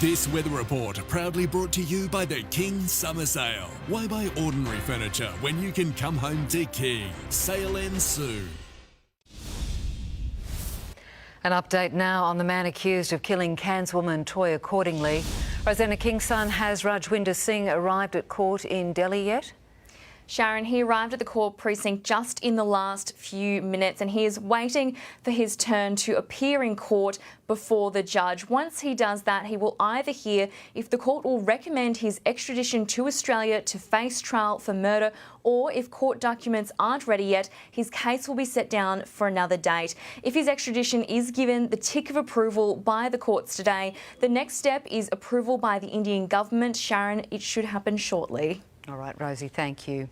This weather report proudly brought to you by the King Summer Sale. Why buy ordinary furniture when you can come home to King? Sale ends soon. An update now on the man accused of killing Cairns woman Toya Cordingley. Rosanna King's son, has Rajwinder Singh arrived at court in Delhi yet? Sharyn, he arrived at the court precinct just in the last few minutes and he is waiting for his turn to appear in court before the judge. Once he does that, he will either hear if the court will recommend his extradition to Australia to face trial for murder, or if court documents aren't ready yet, his case will be set down for another date. If his extradition is given the tick of approval by the courts today, the next step is approval by the Indian government. Sharyn, it should happen shortly. All right, Rosie, thank you.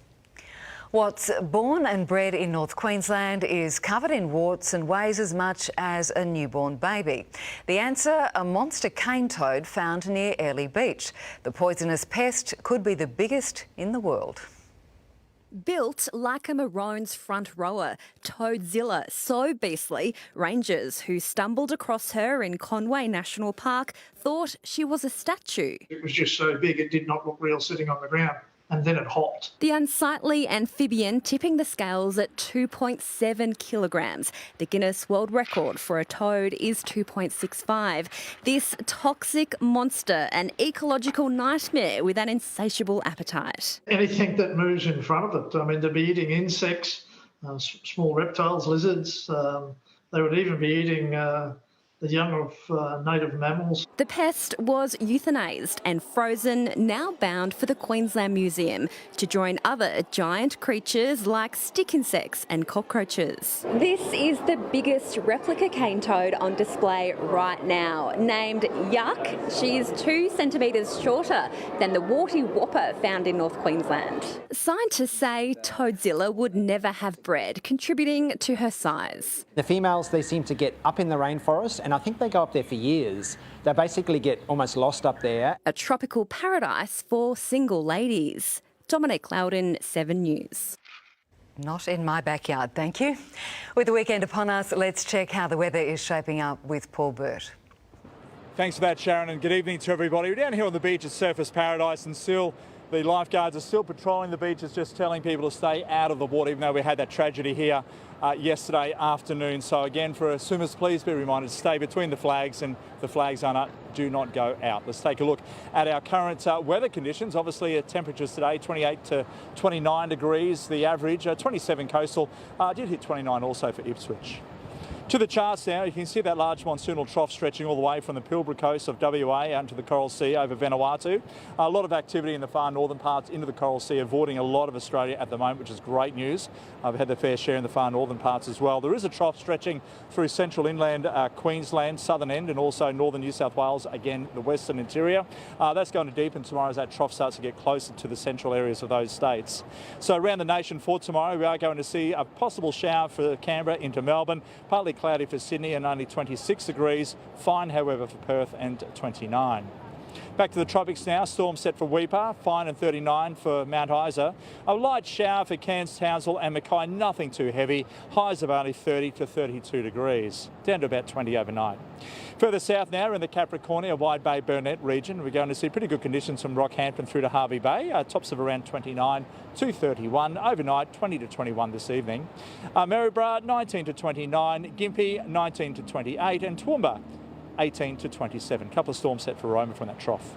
What's born and bred in North Queensland is covered in warts and weighs as much as a newborn baby. The answer, a monster cane toad found near Airlie Beach. The poisonous pest could be the biggest in the world. Built like a Maroon's front rower, Toadzilla, so beastly, rangers who stumbled across her in Conway National Park thought she was a statue. It was just so big it did not look real sitting on the ground. And then it hopped. The unsightly amphibian tipping the scales at 2.7 kilograms. The Guinness World Record for a toad is 2.65. This toxic monster, an ecological nightmare with an insatiable appetite. Anything that moves in front of it. I mean, they'd be eating insects, small reptiles, lizards. They would even be eating the young of native mammals. The pest was euthanased and frozen, now bound for the Queensland Museum to join other giant creatures like stick insects and cockroaches. This is the biggest replica cane toad on display right now. Named Yuck, she's 2 centimetres shorter than the warty whopper found in North Queensland. Scientists say Toadzilla would never have bred, contributing to her size. The females, they seem to get up in the rainforest, and I think they go up there for years. They basically get almost lost up there. A tropical paradise for single ladies. Dominic Loudon, 7 News. Not in my backyard, thank you. With the weekend upon us, let's check how the weather is shaping up with Paul Burt. Thanks for that, Sharyn, and good evening to everybody. We're down here on the beach at Surfers Paradise, and still the lifeguards are still patrolling the beaches, just telling people to stay out of the water, even though we had that tragedy here yesterday afternoon. So again, for swimmers, please be reminded to stay between the flags, and the flags do not go out. Let's take a look at our current weather conditions. Obviously, temperatures today, 28 to 29 degrees, the average, 27 coastal, did hit 29 also for Ipswich. To the charts now, you can see that large monsoonal trough stretching all the way from the Pilbara coast of WA out into the Coral Sea over Vanuatu. A lot of activity in the far northern parts into the Coral Sea, avoiding a lot of Australia at the moment, which is great news. I've had the fair share in the far northern parts as well. There is a trough stretching through central inland Queensland, southern end, and also northern New South Wales, again, the western interior. That's going to deepen tomorrow as that trough starts to get closer to the central areas of those states. So around the nation for tomorrow, we are going to see a possible shower for Canberra into Melbourne, partly cloudy for Sydney and only 26 degrees. Fine, however, for Perth and 29. Back to the tropics now. Storm set for Weipa, fine and 39 for Mount Isa. A light shower for Cairns, Townsville and Mackay, nothing too heavy. Highs of only 30 to 32 degrees, down to about 20 overnight. Further south now in the Capricornia, Wide Bay, Burnett region, we're going to see pretty good conditions from Rockhampton through to Harvey Bay. Tops of around 29 to 31. Overnight, 20 to 21 this evening. Maryborough, 19 to 29. Gympie, 19 to 28. And Toowoomba, 18 to 27. Couple of storms set for Roma from that trough.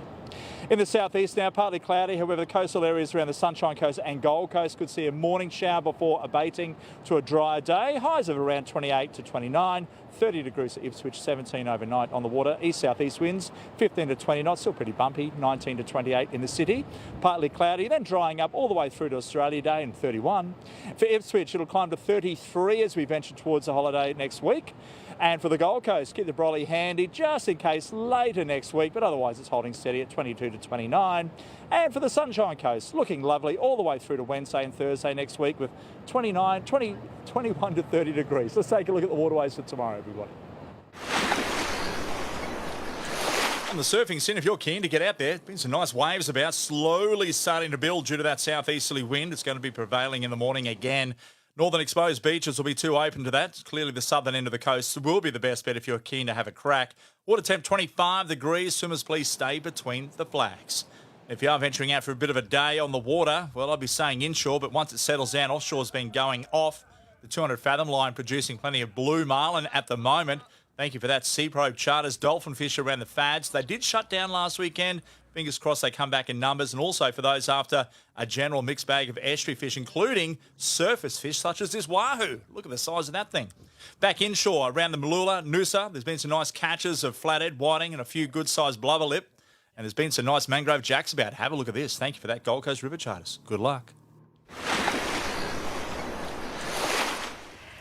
In the southeast now, partly cloudy. However, the coastal areas around the Sunshine Coast and Gold Coast could see a morning shower before abating to a drier day. Highs of around 28 to 29, 30 degrees at Ipswich, 17 overnight on the water. East-southeast winds, 15 to 20 knots, still pretty bumpy, 19 to 28 in the city. Partly cloudy, then drying up all the way through to Australia Day and 31. For Ipswich, it'll climb to 33 as we venture towards the holiday next week. And for the Gold Coast, keep the brolly handy just in case later next week, but otherwise it's holding steady at 22 to 29. And for the Sunshine Coast, looking lovely all the way through to Wednesday and Thursday next week with 21 to 30 degrees. Let's take a look at the waterways for tomorrow, everybody. On the surfing scene, if you're keen to get out there, been some nice waves about, slowly starting to build due to that southeasterly wind. It's going to be prevailing in the morning again. Northern exposed beaches will be too open to that. Clearly the southern end of the coast will be the best bet if you're keen to have a crack. Water temp 25 degrees. Swimmers, please stay between the flags. If you are venturing out for a bit of a day on the water, well, I'd be saying inshore, but once it settles down, offshore's been going off. The 200 fathom line producing plenty of blue marlin at the moment. Thank you for that. Sea Probe charters, dolphin fish around the fads. They did shut down last weekend. Fingers crossed they come back in numbers. And also for those after a general mixed bag of estuary fish, including surface fish such as this wahoo. Look at the size of that thing. Back inshore around the Mooloolah, Noosa, there's been some nice catches of flathead, whiting and a few good-sized blubber lip. And there's been some nice mangrove jacks about. Have a look at this. Thank you for that, Gold Coast River Charters. Good luck.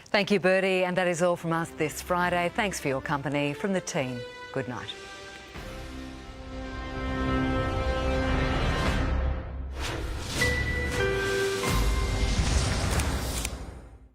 Thank you, Bertie, and that is all from us this Friday. Thanks for your company. From the team, good night.